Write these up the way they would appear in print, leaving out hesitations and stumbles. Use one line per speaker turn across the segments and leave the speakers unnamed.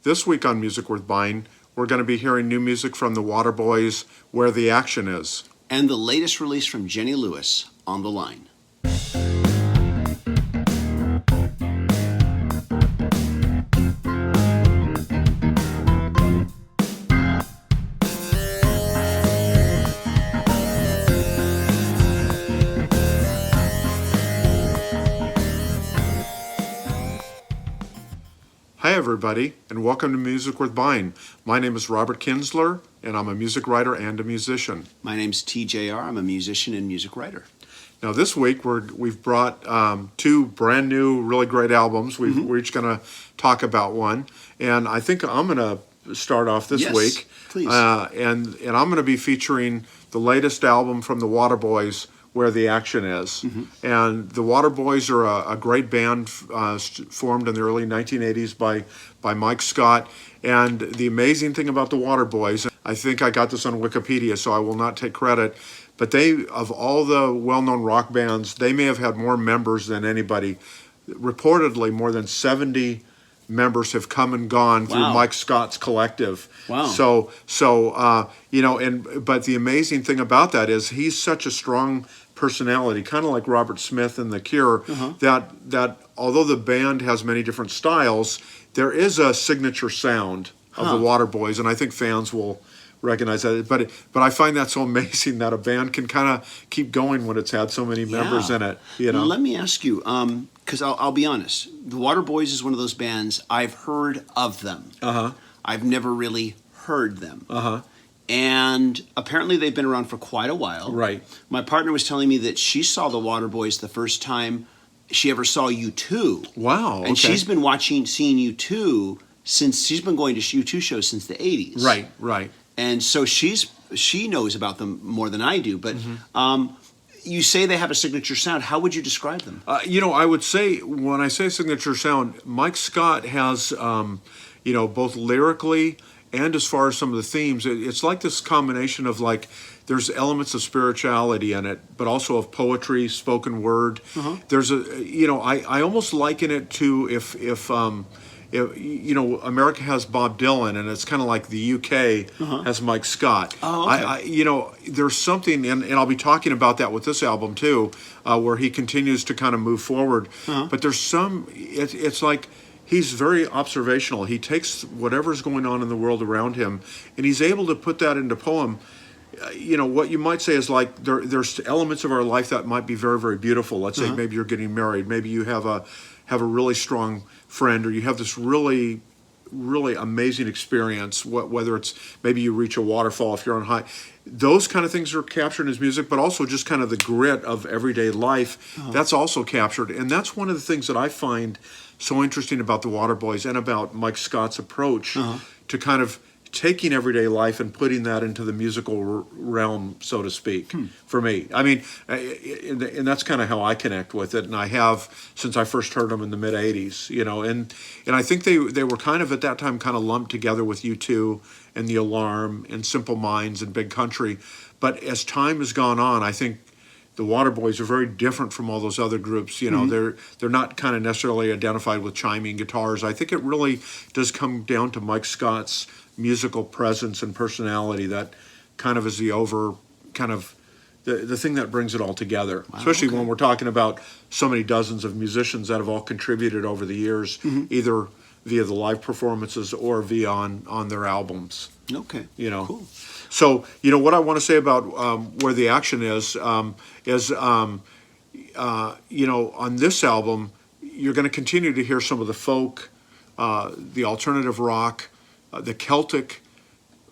This week on Music Worth Buying, we're going to be hearing new music from the Waterboys, Where the Action Is.
And the latest release from Jenny Lewis, On the Line.
Hi everybody, and welcome to Music Worth Buying. My name is Robert Kinsler, and I'm a music writer and a musician.
My name's TJR. I'm a musician and music writer.
Now this week we've brought two brand new, really great albums. We're each going to talk about one, and I think I'm going to start off this week.
Please.
And I'm going to be featuring the latest album from the Waterboys, Where the Action Is. And the Waterboys are a great band formed in the early 1980s by Mike Scott. And the amazing thing about the Waterboys, I think I got this on Wikipedia, so I will not take credit, but they, of all the well-known rock bands, they may have had more members than anybody. Reportedly, more than 70 members have come and gone through Mike Scott's collective.
Wow.
So but the amazing thing about that is he's such a strong personality, kind of like Robert Smith and The Cure, that although the band has many different styles, there is a signature sound of the Waterboys, and I think fans will recognize that. But I find that so amazing that a band can kind of keep going when it's had so many members in it.
Now, let me ask you, because I'll be honest, the Waterboys is one of those bands I've heard of them. I've never really heard them. And apparently they've been around for quite a while.
Right.
My partner was telling me that she saw the Waterboys the first time she ever saw U2.
Wow.
And she's been seeing U2 since she's been going to U2 shows since the 80s.
Right.
And so she knows about them more than I do. But you say they have a signature sound. How would you describe them?
I would say, when I say signature sound, Mike Scott has, both lyrically and as far as some of the themes, it's like this combination of there's elements of spirituality in it, but also of poetry, spoken word. There's I almost liken it to if America has Bob Dylan, and it's kind of like the UK has Mike Scott. There's something, and I'll be talking about that with this album too, where he continues to kind of move forward. But there's it's like he's very observational. He takes whatever's going on in the world around him, and he's able to put that into poem. What you might say is there's elements of our life that might be very, very beautiful. Let's say maybe you're getting married, maybe you have a really strong friend, or you have this really, really amazing experience, whether it's maybe you reach a waterfall if you're on high. Those kind of things are captured in his music, but also just kind of the grit of everyday life, that's also captured. And that's one of the things that I find so interesting about the Waterboys and about Mike Scott's approach to kind of taking everyday life and putting that into the musical realm, so to speak, for me. I mean, and that's kind of how I connect with it, and I have since I first heard them in the mid-'80s, and I think they were kind of at that time kind of lumped together with U2 and The Alarm and Simple Minds and Big Country. But as time has gone on, I think the Waterboys are very different from all those other groups. They're not kind of necessarily identified with chiming guitars. I think it really does come down to Mike Scott's musical presence and personality that kind of is the thing that brings it all together. Especially when we're talking about so many dozens of musicians that have all contributed over the years, either via the live performances or via on their albums.
Okay. Cool.
So, what I want to say about Where the Action is on this album, you're going to continue to hear some of the folk, the alternative rock, the Celtic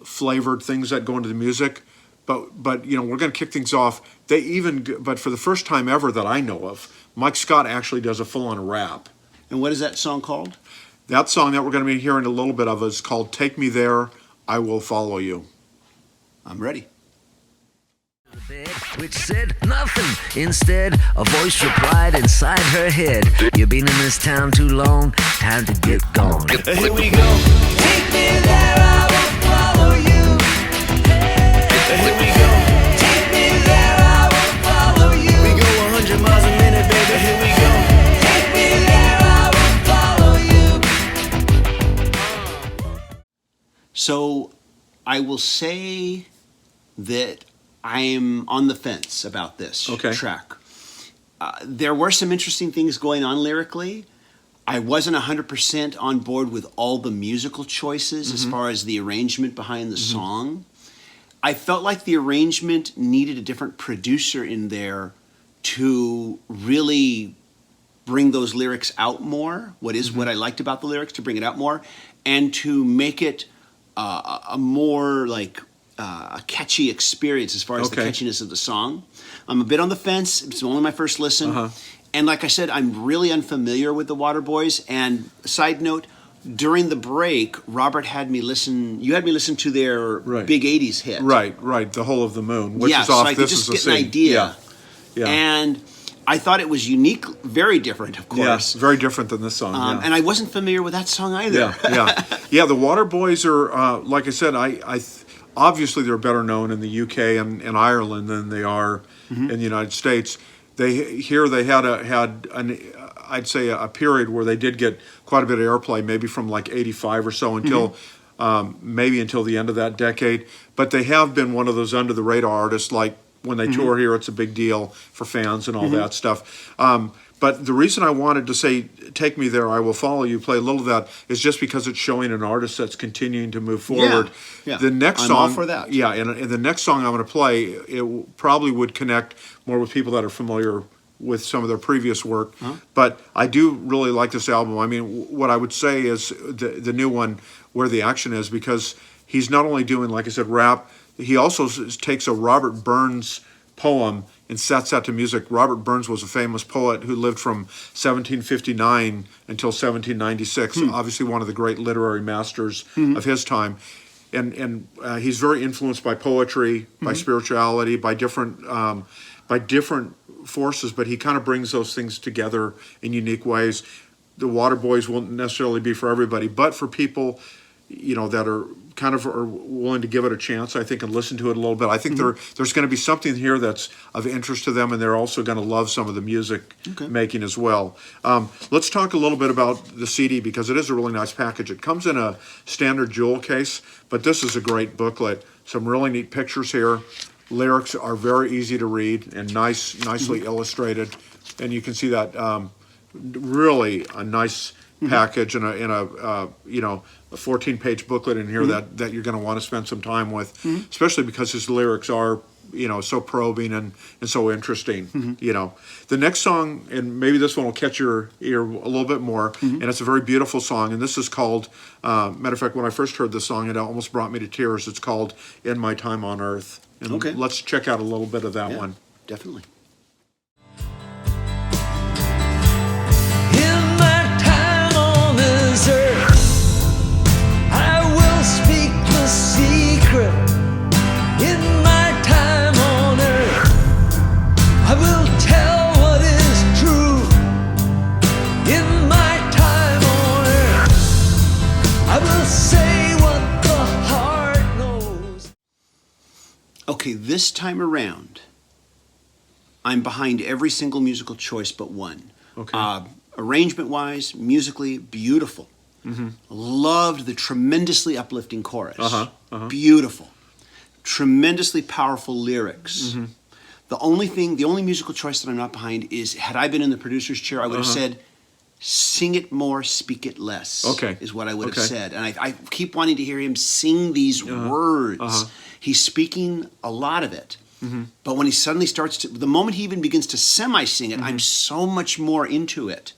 flavored things that go into the music. But we're going to kick things off. But for the first time ever that I know of, Mike Scott actually does a full-on rap.
And what is that song called?
That song that we're going to be hearing a little bit of is called Take Me There, I Will Follow You.
I'm ready.
Which said nothing. Instead, a voice replied inside her head. You've been in this town too long. Time to get gone.
Here we go. Take me there, I will follow you. Here we go. Take me there, I will follow you. We go 100 miles a minute, baby. Here we go. Take me there, I will follow you.
So I will say that I'm on the fence about this track. There were some interesting things going on lyrically. I wasn't 100% on board with all the musical choices as far as the arrangement behind the song. I felt like the arrangement needed a different producer in there to really bring those lyrics out more. What I liked about the lyrics, to bring it out more, and to make it a more like a catchy experience as far as the catchiness of the song. I'm a bit on the fence. It's only my first listen. And like I said, I'm really unfamiliar with the Waterboys. And side note, during the break, Robert had me listen. You had me listen to their big '80s hit.
Right. The Whole of the Moon, which is
so
off
I could just get an idea.
Yeah.
And I thought it was unique, very different, of course.
Yeah, very different than this song.
And I wasn't familiar with that song either.
Yeah. The Waterboys are, like I said, obviously they're better known in the UK and Ireland than they are in the United States. They had I'd say a period where they did get quite a bit of airplay, maybe from like '85 or so until maybe until the end of that decade. But they have been one of those under the radar artists. Like when they tour here, it's a big deal for fans and all that stuff. But the reason I wanted to say "Take Me There, I Will Follow You," play a little of that, is just because it's showing an artist that's continuing to move forward.
Yeah.
The next
I'm
song,
all for that.
Yeah, and the next song I'm going to play, it probably would connect more with people that are familiar with some of their previous work. But I do really like this album. I mean, what I would say is the new one, Where the Action Is, because he's not only doing, like I said, rap, he also takes a Robert Burns poem and sets that to music. Robert Burns was a famous poet who lived from 1759 until 1796, obviously one of the great literary masters of his time. And he's very influenced by poetry, by spirituality, by different forces, but he kind of brings those things together in unique ways. The Waterboys won't necessarily be for everybody, but for people, that are kind of are willing to give it a chance, I think, and listen to it a little bit. I think there's going to be something here that's of interest to them, and they're also going to love some of the music making as well. Let's talk a little bit about the CD, because it is a really nice package. It comes in a standard jewel case, but this is a great booklet. Some really neat pictures here. Lyrics are very easy to read and nicely illustrated, and you can see that really a nice package and a 14-page booklet in here that you're going to want to spend some time with, especially because his lyrics are so probing and so interesting. The next song, and maybe this one will catch your ear a little bit more, and it's a very beautiful song, and this is called, matter of fact, when I first heard this song, it almost brought me to tears. It's called In My Time on Earth. And let's check out a little bit of that one.
Definitely.
In my time on this earth, I will speak the secret. In my time on earth, I will tell what is true. In my time on earth, I will say what the heart knows.
Okay, this time around, I'm behind every single musical choice but one. Arrangement-wise, musically, beautiful. Loved the tremendously uplifting chorus. Beautiful. Tremendously powerful lyrics. The only musical choice that I'm not behind is, had I been in the producer's chair, I would have said, sing it more, speak it less, is what I would have said. And I keep wanting to hear him sing these words. He's speaking a lot of it. But when he suddenly starts to, the moment he even begins to semi-sing it, I'm so much more into it.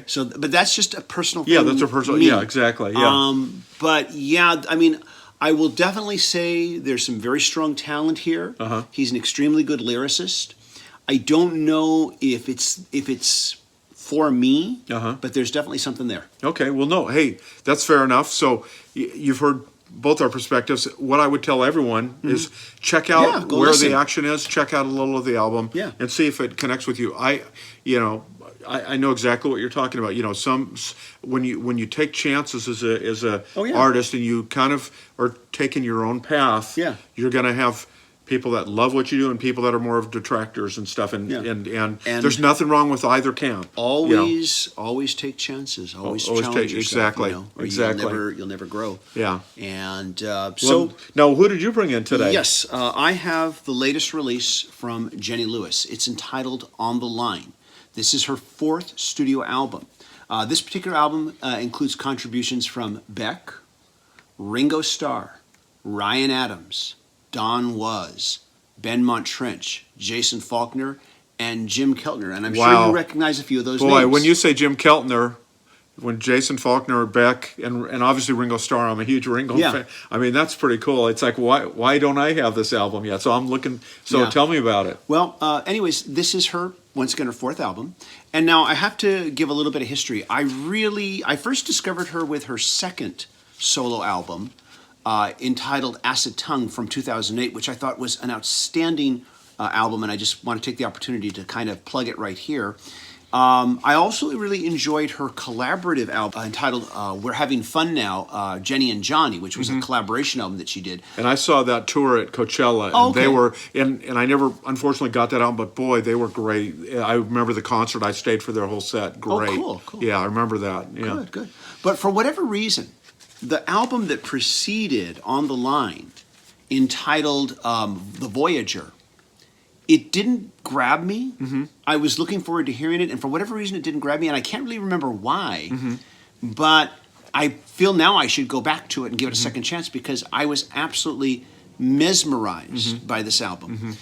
So, but that's just a personal thing.
Yeah, that's a personal, yeah, exactly, yeah.
But yeah, I mean, I will definitely say there's some very strong talent here. He's an extremely good lyricist. I don't know if it's for me, but there's definitely something there.
Okay, well, no, hey, that's fair enough. So you've heard both our perspectives. What I would tell everyone is check out Where the Action Is, check out a little of the album, and see if it connects with you. I know exactly what you're talking about. When you take chances as a artist and you kind of are taking your own path, you're going to have people that love what you do and people that are more of detractors and stuff. And
Yeah.
and
And
there's nothing wrong with either camp. you know.
Always take chances. Always
Always
challenge
take-
yourself.
exactly,
Or
exactly.
You'll never grow.
Yeah.
And
So
so.
now, who did you bring in today?
Yes, I have the latest release from Jenny Lewis. It's entitled On the Line. This is her 4th studio album. This particular album includes contributions from Beck, Ringo Starr, Ryan Adams, Don Was, Ben Montrench, Jason Faulkner, and Jim Keltner. And I'm sure
Wow.
you recognize a few of those
Boy,
names.
when you say Jim Keltner, when Jason Faulkner, Beck, and obviously Ringo Starr, I'm a huge Ringo
Yeah.
fan. I mean, that's pretty cool. It's like, why don't I have this album yet? So I'm looking. So
Yeah.
tell me about it.
Well, anyways, this is her, once again, her 4th album. And now I have to give a little bit of history. I first discovered her with her 2nd solo album, entitled Acid Tongue from 2008, which I thought was an outstanding album, and I just want to take the opportunity to kind of plug it right here. I also really enjoyed her collaborative album entitled We're Having Fun Now, Jenny and Johnny, which was a collaboration album that she did.
And I saw that tour at Coachella, and
Oh, okay.
they were, and I never, unfortunately, got that album, but boy, they were great. I remember the concert. I stayed for their whole set. Great.
cool.
Yeah, I remember that. Yeah.
Good. But for whatever reason, the album that preceded On the Line, entitled The Voyager, it didn't grab me. I was looking forward to hearing it, and for whatever reason, it didn't grab me, and I can't really remember why. But I feel now I should go back to it and give it a second chance because I was absolutely mesmerized by this album.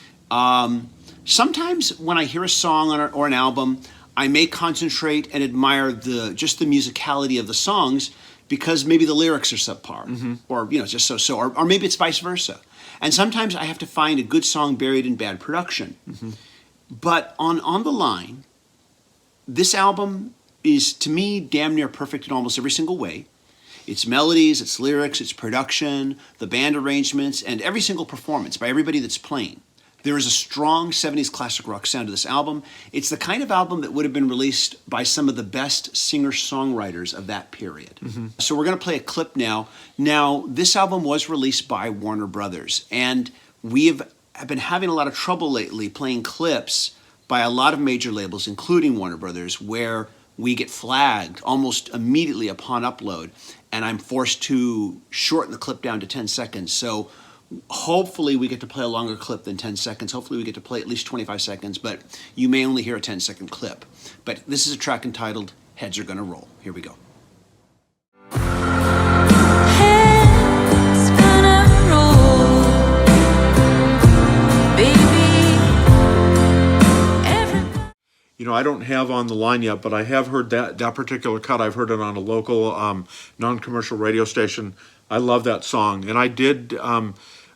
Sometimes when I hear a song or an album, I may concentrate and admire just the musicality of the songs because maybe the lyrics are subpar, or just so, or maybe it's vice versa. And sometimes I have to find a good song buried in bad production. But on the Line, this album is, to me, damn near perfect in almost every single way. Its melodies, its lyrics, its production, the band arrangements, and every single performance by everybody that's playing. There is a strong 70s classic rock sound to this album. It's the kind of album that would have been released by some of the best singer-songwriters of that period. So we're going to play a clip now. Now, this album was released by Warner Brothers, and we have been having a lot of trouble lately playing clips by a lot of major labels, including Warner Brothers, where we get flagged almost immediately upon upload, and I'm forced to shorten the clip down to 10 seconds. So hopefully we get to play a longer clip than 10 seconds. Hopefully we get to play at least 25 seconds, but you may only hear a 10-second clip. But this is a track entitled Heads Are Gonna Roll. Here we go.
Heads gonna roll, baby. Everybody.
I don't have On the Line yet, but I have heard that particular cut. I've heard it on a local non-commercial radio station. I love that song, and I did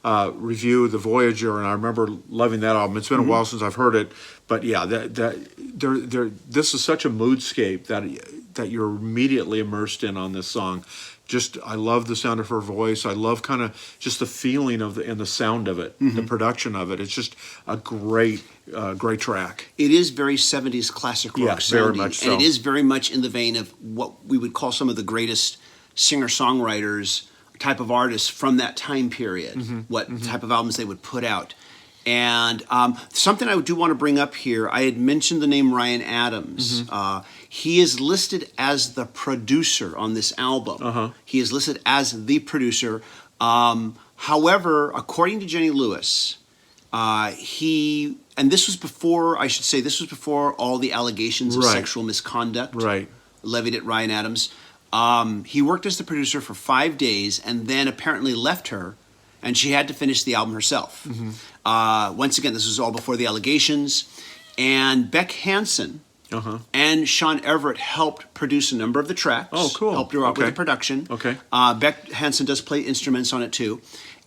review The Voyager, and I remember loving that album. It's been a while since I've heard it, but yeah, this is such a moodscape that you're immediately immersed in on this song. Just, I love the sound of her voice. I love kind of just the feeling of and the sound of it, the production of it. It's just a great track.
It is very 70s classic rock
Yeah, very
sounding,
much so.
and it is very much in the vein of what we would call some of the greatest singer-songwriters, type of artists from that time period, what type of albums they would put out. And something I do want to bring up here, I had mentioned the name Ryan Adams. He is listed as the producer on this album. He is listed as the producer. However, according to Jenny Lewis, and this was before all the allegations of
Right.
sexual misconduct
Right.
levied at Ryan Adams. He worked as the producer for 5 days and then apparently left her, and she had to finish the album herself. Once again, this was all before the allegations. And Beck Hansen and Sean Everett helped produce a number of the tracks.
Oh, cool.
Helped her out with
Okay.
the production.
Okay.
Beck Hansen does play instruments on it too.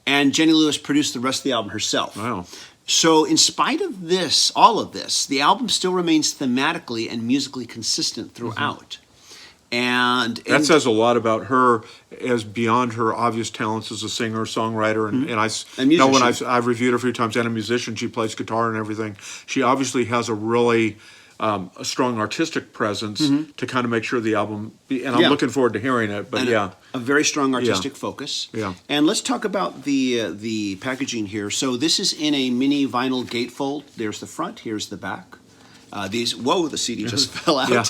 And Jenny Lewis produced the rest of the album herself.
Wow.
So in spite of this, all of this, the album still remains thematically and musically consistent throughout. And
That says a lot about her as beyond her obvious talents as a singer, songwriter, and
And
know when
musician.
I've reviewed her a few times, and a musician. She plays guitar and everything. She obviously has a really a strong artistic presence to kind of make sure the album. And I'm
Yeah.
looking forward to hearing it. But
And
yeah,
a very strong artistic focus.
Yeah.
And let's talk about the packaging here. So this is in a mini vinyl gatefold. There's the front. Here's the back. The CD just fell out.
yeah.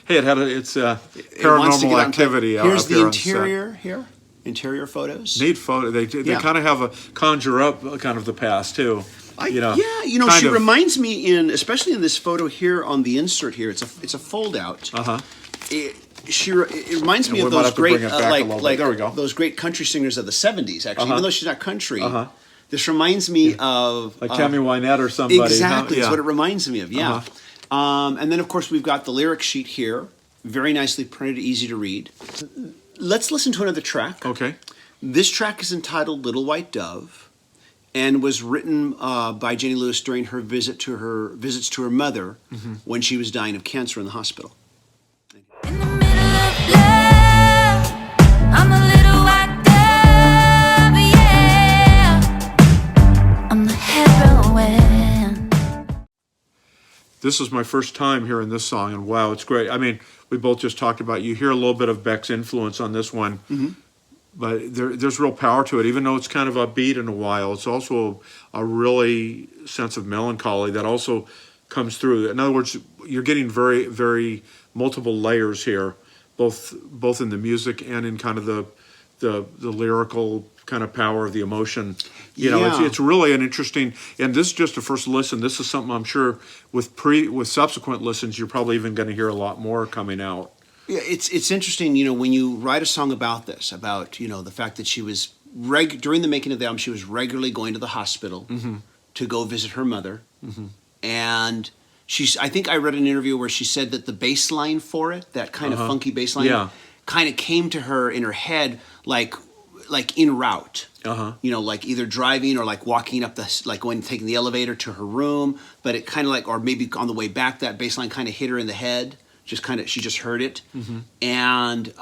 Hey, it's
It wants to get
Paranormal
out.
Activity.
Here's the
appearance.
interior here. Interior photos.
Neat photo. They
Yeah.
kind of have a conjure up kind of the past too.
Yeah,
kind
she
of-
reminds me especially in this photo here on the insert here. It's a fold out. It reminds me
And
of
we might
those
have to
great
bring it back a little bit. There we go.
those great country singers of the '70s. Actually, even though she's not country, this reminds me of
Like Tammy Wynette or somebody. huh?
exactly. It's
Yeah.
what it reminds me of. Yeah. And then of course we've got the lyric sheet here, very nicely printed, easy to read. Let's listen to another track.
Okay.
This track is entitled "Little White Dove," and was written by Jenny Lewis during her visits to her mother when she was dying of cancer in the hospital.
In the middle of love, I'm a little white dove, yeah. I'm the heroine.
This is my first time hearing this song, and wow, it's great. I mean, we both just talked about. You hear a little bit of Beck's influence on this one. But there's real power to it, even though it's kind of upbeat in a while. It's also a really sense of melancholy that also comes through. In other words, you're getting very, very multiple layers here, both in the music and in kind of the lyrical kind of power of the emotion.
Yeah.
It's really an interesting. And this is just a first listen. This is something I'm sure with subsequent listens, you're probably even going to hear a lot more coming out.
Yeah, it's interesting, when you write a song about this, about the fact that she was during the making of the album, she was regularly going to the hospital to go visit her mother, and I think I read an interview where she said that the bass line for it, that kind of funky bass line,
Yeah.
kind of came to her in her head like en route. Like either driving or like walking up taking the elevator to her room, but it kind of or maybe on the way back, that bass line kind of hit her in the head. She just heard it. And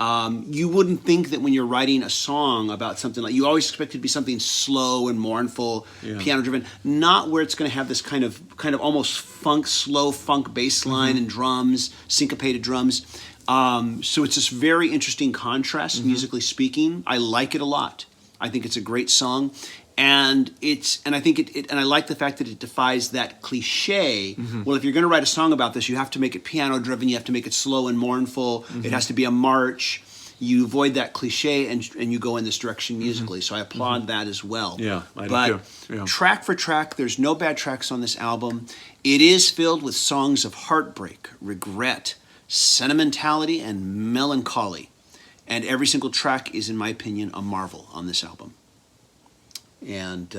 you wouldn't think that when you're writing a song about something you always expect it to be something slow and mournful, piano driven, not where it's going to have this kind of almost slow funk bass line and drums, syncopated drums. So it's this very interesting contrast, musically speaking. I like it a lot. I think it's a great song. And I think and I like the fact that it defies that cliche. Well, if you're going to write a song about this, you have to make it piano driven. You have to make it slow and mournful. It has to be a march. You avoid that cliche and you go in this direction musically. So I applaud that as well.
Yeah, I do
but
too. Yeah.
Track for track, there's no bad tracks on this album. It is filled with songs of heartbreak, regret, sentimentality, and melancholy. And every single track is, in my opinion, a marvel on this album. And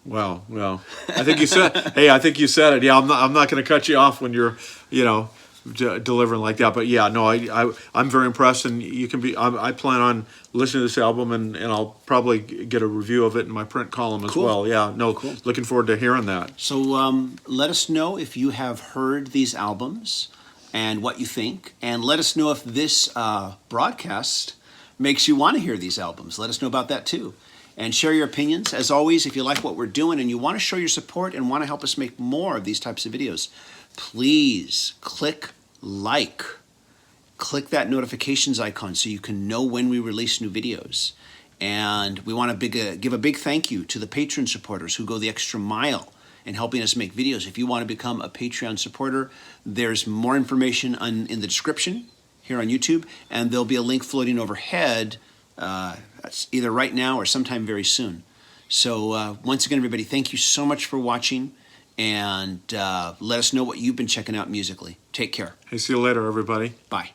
Well, I think you said. Hey, I think you said it. Yeah, I'm not going to cut you off when you're, delivering like that. But yeah, no, I'm very impressed, and you can be. I plan on listening to this album, and I'll probably get a review of it in my print column as
Cool.
well. Yeah, no,
Cool.
looking forward to hearing that.
so let us know if you have heard these albums and what you think, and let us know if this broadcast makes you want to hear these albums. Let us know about that too. And share your opinions. As always, if you like what we're doing and you want to show your support and want to help us make more of these types of videos, please click like. Click that notifications icon so you can know when we release new videos. And we want to give a big thank you to the Patreon supporters who go the extra mile in helping us make videos. If you want to become a Patreon supporter, there's more information in the description here on YouTube, and there'll be a link floating overhead either right now or sometime very soon. So once again, everybody, thank you so much for watching, and let us know what you've been checking out musically. Take care.
Hey, see you later, everybody.
Bye.